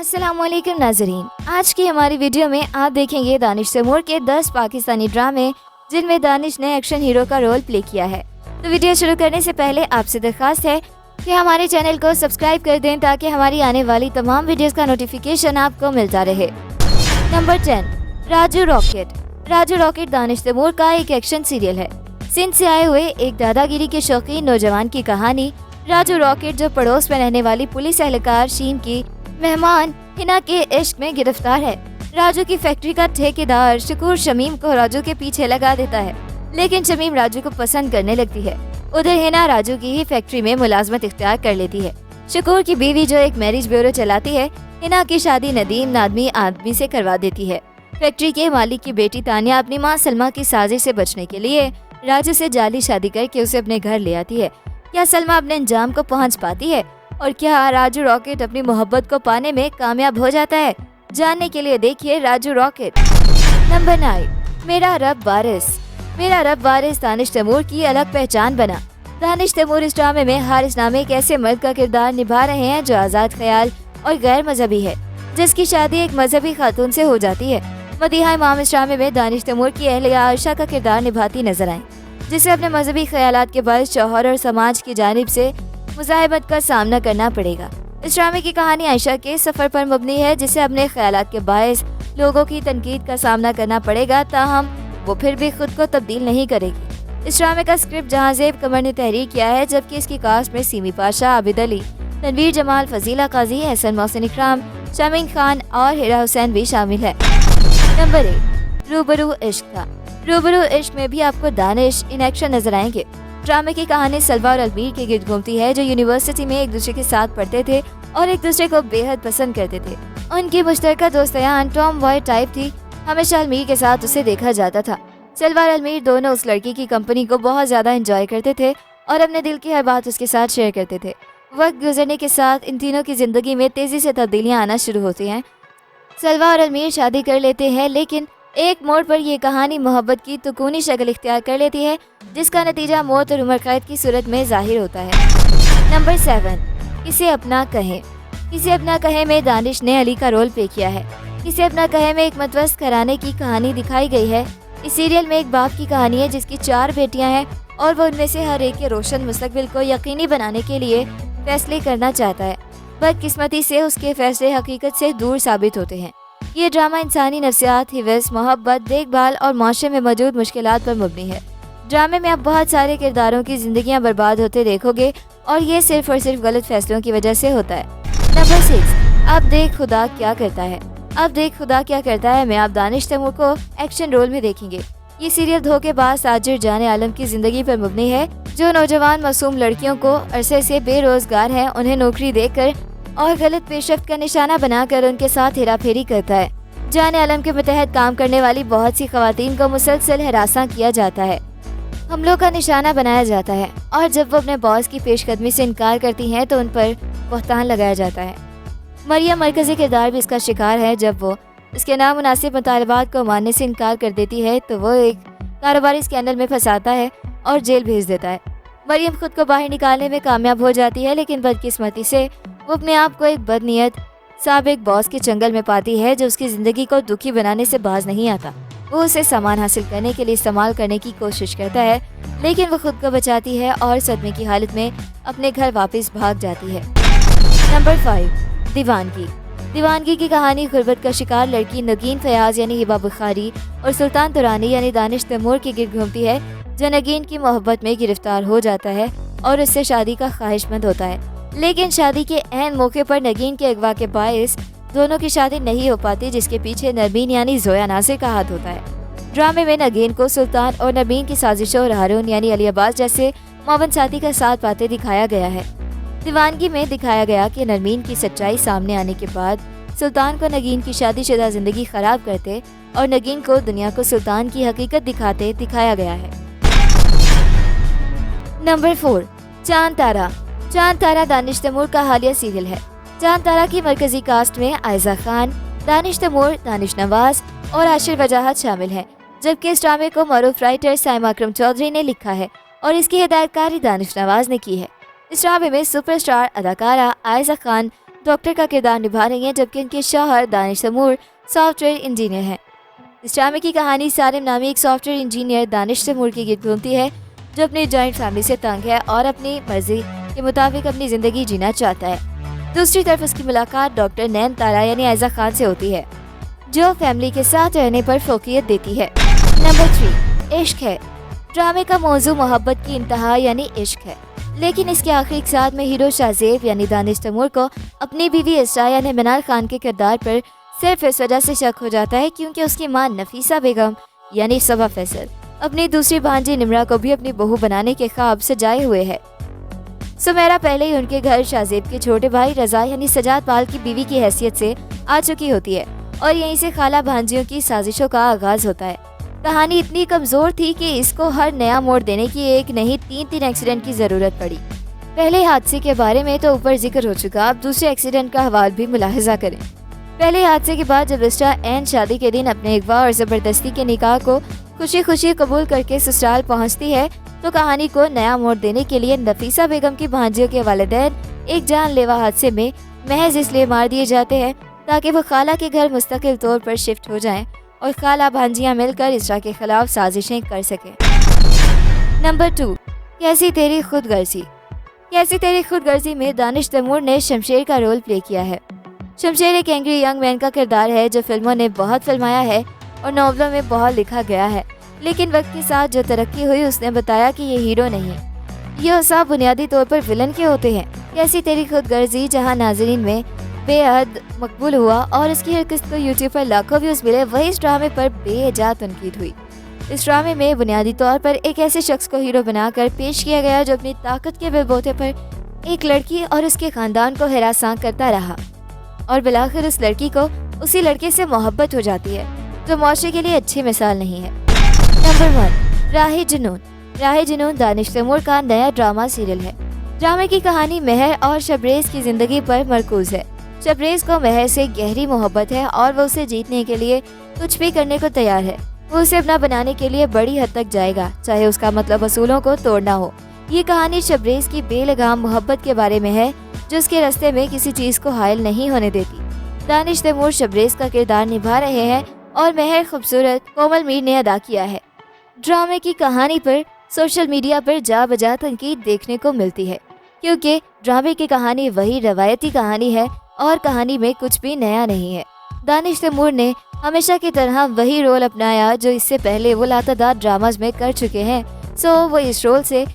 अस्सलाम वालेकुम नाजरीन, आज की हमारी वीडियो में आप देखेंगे दानिश तैमूर के 10 पाकिस्तानी ड्रामे जिनमें दानिश ने एक्शन हीरो का रोल प्ले किया है। तो वीडियो शुरू करने से पहले आपसे दरख्वास्त है कि हमारे चैनल को सब्सक्राइब कर दें ताकि हमारी आने वाली तमाम वीडियोस का नोटिफिकेशन आपको मिलता रहे। Number 10, Raju rocket. Raju rocket Danish Taimur का एक एक्शन सीरियल है। सिंध से आए हुए एक दादागिरी के शौकीन नौजवान की कहानी राजू रॉकेट, जो पड़ोस में रहने वाली पुलिस एहलकार शीन की मेहमान हिना के इश्क में गिरफ्तार है। राजू की फैक्ट्री का ठेकेदार शकूर शमीम को राजू के पीछे लगा देता है, लेकिन शमीम राजू को पसंद करने लगती है। उधर हिना राजू की ही फैक्ट्री में मुलाजमत इख्तियार कर लेती है। शकूर की बीवी, जो एक मैरिज ब्यूरो चलाती है, हिना की शादी नदीम नादमी आदमी से करवा देती है। फैक्ट्री के मालिक की बेटी तानिया अपनी माँ सलमा की साजिश से बचने के लिए राजू से जाली शादी करके उसे अपने घर ले आती है। क्या सलमा अपने अंजाम को पहुँच पाती है और क्या राजू रॉकेट अपनी मोहब्बत को पाने में कामयाब हो जाता है? जानने के लिए देखिए राजू रॉकेट। नंबर 9, मेरा रब वारिस। मेरा रब वारिस दानिश तैमूर की अलग पहचान बना। दानिश तैमूर इस ड्रामे में हारिस नामे एक ऐसे मर्द का किरदार निभा रहे हैं जो आज़ाद ख्याल और गैर मजहबी है, जिसकी शादी एक मजहबी खातून से हो जाती है। मदीहा इमाम इस ड्रामे में दानिश तैमूर की अहलिया आयशा का किरदार निभाती नजर आई, जिसे अपने मजहबी ख्यालात के बायस शौहर और समाज की जानिब से मुज़ाहिमत का सामना करना पड़ेगा। इस ड्रामे की कहानी आयशा के सफ़र पर मबनी है, जिसे अपने ख्यालात के बायस लोगों की तनकीद का सामना करना पड़ेगा, ताहम वो फिर भी खुद को तब्दील नहीं करेगी। इस ड्रामे का स्क्रिप्ट जहांज़ेब कमर ने तहरीर किया है, जबकि इसकी कास्ट में सीमी पाशा, आबिद अली, तनवीर जमाल, फजीला काजी, हसन मोहसिन इकराम, शामीन खान और हिरा हुसैन भी शामिल है। नंबर 8, रूबरू इश्क था। रूबरू इश्क में भी आपको दानिश इन एक्शन नजर आएंगे। ड्रामे की कहानी सलवा और अलमीर के गिर्द घूमती है, जो यूनिवर्सिटी में एक दूसरे के साथ पढ़ते थे और एक दूसरे को बेहद पसंद करते थे। उनकी मुश्तरका दोस्तान टॉम बॉय टाइप थी। हमेशा अलमीर के साथ उसे देखा जाता था। सलवा और अलमीर दोनों उस लड़की की कंपनी को बहुत ज़्यादा एंजॉय करते थे और अपने दिल की हर बात उसके साथ शेयर करते थे। वक्त गुजरने के साथ इन तीनों की ज़िंदगी में तेज़ी से तब्दीलियाँ आना शुरू होती हैं। सलवा और अलमीर शादी कर लेते हैं, लेकिन एक मोड़ पर यह कहानी मोहब्बत की तुकूनी शक्ल इख्तियार कर लेती है, जिसका नतीजा मौत और उम्र कैद की सूरत में जाहिर होता है। नंबर 7, किसे अपना कहें। किसे अपना कहें में दानिश ने अली का रोल प्ले किया है। किसे अपना कहें में एक मतवस्त घराने की कहानी दिखाई गई है। इस सीरियल में एक बाप की कहानी है जिसकी 4 बेटियां हैं और वो उनमें से हर एक के रोशन मुस्तकबिल को यकीनी बनाने के लिए फैसले करना चाहता है। बदकिस्मती से उसके फैसले हकीकत से दूर साबित होते हैं। ये ड्रामा इंसानी नफ्सियात, हिवस, मोहब्बत, देखभाल और माशरे में मौजूद मुश्किलात पर मबनी है। ड्रामे में आप बहुत सारे किरदारों की जिंदगियां बर्बाद होते देखोगे और ये सिर्फ और सिर्फ गलत फैसलों की वजह से होता है। नंबर 6, अब देख खुदा क्या करता है। अब देख खुदा क्या करता है में आप दानिश तैमूर को एक्शन रोल में देखेंगे। ये सीरियल धोखेबाज ताजिर जाने आलम की जिंदगी पर मबनी है, जो नौजवान मासूम लड़कियों को अरसे से बेरोजगार हैं उन्हें नौकरी देकर और गलत पेशरफ्त का निशाना बनाकर उनके साथ हेरा फेरी करता है। जाने आलम के मतहत काम करने वाली बहुत सी खवातीन को मुसलसल हरासा किया जाता है, हमलों का निशाना बनाया जाता है और जब वो अपने बॉस की पेशकदमी से इनकार करती हैं तो उन पर बहतान लगाया जाता है। मरियम मरकजी किरदार भी इसका शिकार है। जब वो इसके नामुनासिब मुतालबात को मानने से इनकार कर देती है तो वो एक कारोबारी स्कैंडल में फंसाता है और जेल भेज देता है। मरियम खुद को बाहर निकालने में कामयाब हो जाती है, लेकिन बदकिस्मती से वो अपने आप को एक बदनीयत साबिक बॉस के चंगल में पाती है, जो उसकी ज़िंदगी को दुखी बनाने से बाज नहीं आता। वो उसे सामान हासिल करने के लिए इस्तेमाल करने की कोशिश करता है, लेकिन वो खुद को बचाती है और सदमे की हालत में अपने घर वापस भाग जाती है। नंबर 5, दीवानगी। दीवानगी की कहानी गुर्बत का शिकार लड़की नगीन फयाज यानी हिबा बुखारी और सुल्तान तुरानी यानी दानिश तैमूर के गिर्द घूमती है, जो नगीन की मोहब्बत में गिरफ्तार हो जाता है और उससे शादी का ख्वाहिशमंद होता है। लेकिन शादी के अहम मौके पर नगीन के अगवा के बायस दोनों की शादी नहीं हो पाती, जिसके पीछे नरमीन यानी जोया नासिर का हाथ होता है। ड्रामे में नगीन को सुल्तान और नरमीन की साजिशों और हारून यानी अली अब्बास जैसे मोमन साथी का साथ पाते दिखाया गया है। दीवानगी में दिखाया गया कि नरमीन की सच्चाई सामने आने के बाद सुल्तान को नगीन की शादीशुदा जिंदगी खराब करते और नगीन को दुनिया को सुल्तान की हकीकत दिखाते दिखाया गया है। नंबर 4, चांद तारा। चांद तारा दानिश तैमूर का हालिया सीरियल है। चांद तारा की मरकजी कास्ट में आयजा खान, दानिश तैमूर, दानिश नवाज और आशिर वजाहत शामिल हैं, जबकि इस ड्रामे को मरूफ राइटर साइमा अकरम चौधरी ने लिखा है और इसकी हिदायतकारी दानिश नवाज ने की है। इस ड्रामे में सुपरस्टार अदाकारा आयजा खान डॉक्टर का किरदार निभा रही हैं, जबकि उनके शौहर दानिश तैमूर सॉफ्टवेयर इंजीनियर हैं। इस ड्रामे की कहानी सारिम नामी एक सॉफ्टवेयर इंजीनियर दानिश तैमूर की गिरद घूमती है, जो अपनी जॉइंट फैमिली से तंग है और अपनी मर्जी के मुताबिक अपनी ज़िंदगी जीना चाहता है। दूसरी तरफ उसकी मुलाकात डॉक्टर नैन तारा यानी आयजा खान से होती है, जो फैमिली के साथ रहने पर फोकियत देती है। नंबर 3, इश्क है। ड्रामे का मौजू मोहब्बत की इंतहा यानी इश्क है, लेकिन इसके आखिरी साथ में हीरो शाहजेब यानी दानिश तैमूर को अपनी बीवी इसरा यानी मिनाल खान के किरदार पर सिर्फ इस वजह से शक हो जाता है क्योंकि उसकी मां नफीसा बेगम यानी सबा फैसल अपनी दूसरी भांजी निमरा को भी अपनी बहू बनाने के ख्वाब सजाए हुए है। सुमेरा पहले ही उनके घर शाहजेब के छोटे भाई रजा यानी सजाद पाल की बीवी की हैसियत से आ चुकी होती है और यहीं से खाला भांजियों की साजिशों का आगाज होता है। कहानी इतनी कमजोर थी कि इसको हर नया मोड़ देने की एक नहीं 3 एक्सीडेंट की जरूरत पड़ी। पहले हादसे के बारे में तो ऊपर जिक्र हो चुका, अब दूसरे एक्सीडेंट का हवाल भी मुलाहिजा करें। पहले हादसे के बाद जब इसरा एन शादी के दिन अपने अगवा और जबरदस्ती के निकाह को खुशी खुशी कबूल करके ससुराल पहुंचती है, तो कहानी को नया मोड़ देने के लिए नफीसा बेगम की भांजियों के वालिदैन एक जानलेवा हादसे में महज इसलिए मार दिए जाते हैं ताकि वो खाला के घर मुस्तकिल तौर पर शिफ्ट हो जाएं और खाला भांजियां मिलकर इसरा के खिलाफ साजिशें कर सकें। नंबर 2, कैसी तेरी खुदगर्जी। कैसी तेरी खुदगर्जी में दानिश तैमूर ने शमशेर का रोल प्ले किया है। शमशेर एक एंग्री यंग मैन का किरदार है जो फिल्मों ने बहुत फिल्माया है और नॉवलों में बहुत लिखा गया है, लेकिन वक्त के साथ जो तरक्की हुई उसने बताया कि ये हीरो नहीं, ये सब बुनियादी तौर पर विलन के होते हैं। कैसी तेरी खुदगर्जी जहां नाजरीन में बेहद मकबूल हुआ और इसकी हर किस्त को यूट्यूब पर लाखों व्यूज मिले, वही इस ड्रामे पर बेहजा तनकीद हुई। इस ड्रामे में बुनियादी तौर पर एक ऐसे शख्स को हीरो बनाकर पेश किया गया जो अपनी ताकत के बलबूते पर एक लड़की और उसके खानदान को हिरासां करता रहा और बिलाखिर उस लड़की को उसी लड़के से मोहब्बत हो जाती है, जो मुआशरे के लिए अच्छी मिसाल नहीं है। नंबर 1, राहे जुनून। राहे जुनून दानिश तैमूर का नया ड्रामा सीरियल है। ड्रामे की कहानी महर और शबरेज की जिंदगी पर मरकूज है। शबरेज को महर से गहरी मोहब्बत है और वो उसे जीतने के लिए कुछ भी करने को तैयार है। वो उसे अपना बनाने के लिए बड़ी हद तक जाएगा, चाहे उसका मतलब असूलों को तोड़ना हो। ये कहानी शबरेज की बेलगाम मोहब्बत के बारे में है, जो उसके रास्ते में किसी चीज को हायल नहीं होने देती। दानिश तैमूर शबरेज का किरदार निभा रहे हैं और महर खूबसूरत कोमल मीर ने अदा किया है। ड्रामे की कहानी पर सोशल मीडिया पर जा बजा तनकीद देखने को मिलती है, क्योंकि ड्रामे की कहानी वही रवायती कहानी है और कहानी में कुछ भी नया नहीं है। दानिश तैमूर ने हमेशा की तरह वही रोल अपनाया जो इससे पहले वो लातादार ड्रामाज में कर चुके हैं, सो वो इस रोल से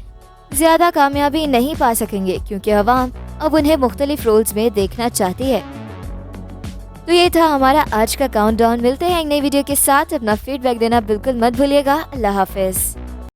ज्यादा कामयाबी नहीं पा सकेंगे क्योंकि अवाम अब उन्हें मुख्तलिफ रोल्स में देखना चाहती है। तो ये था हमारा आज का काउंटडाउन। मिलते हैं एक नई वीडियो के साथ। अपना फीडबैक देना बिल्कुल मत भूलिएगा। अल्लाह हाफिज।